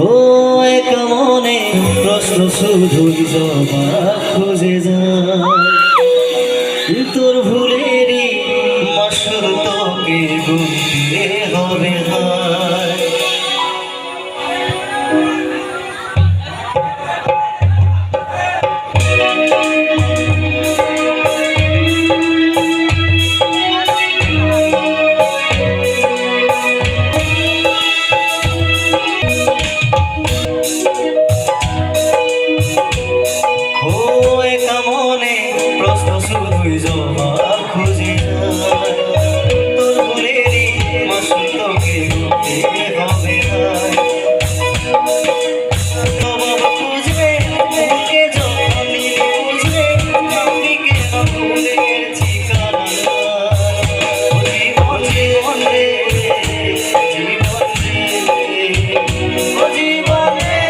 ও একা মনে প্রশ্ন শুধুই জবাব খুঁজে যায়, তোর ভুলেরই মাসুর তোকে গুনতে হবে হায়। প্রশ্ন শুধুই জবাব খুঁজে যায়, তোর ভুলেরই মাসুল তোকে গুনতে হবে হায়। জবাব খুঁজবে তোকে যখনই বুঝবে আমি কেন ভুলে গেছি কারণ জীবন জীবন রে জীবন রে ও জীবন রে।